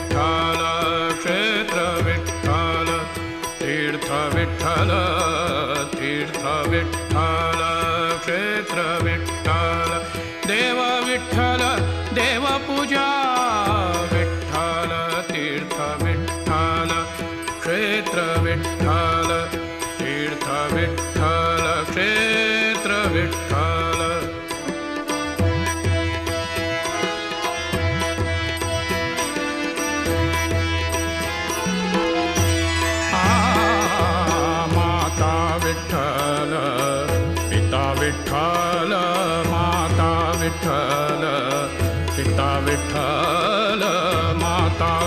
विठ्ठल क्षेत्र विठ्ठल तीर्थ विठ्ठल तीर्थ विठ्ठल क्षेत्र विठ्ठल देव विठ्ठल देव पूजा विठ्ठल तीर्थ विठ्ठल क्षेत्र विठ्ठल तीर्थ विठ्ठल क्षेत्र विठ्ठल विठ्ठल पिता विठ्ठल माता विठ्ठल पिता विठ्ठल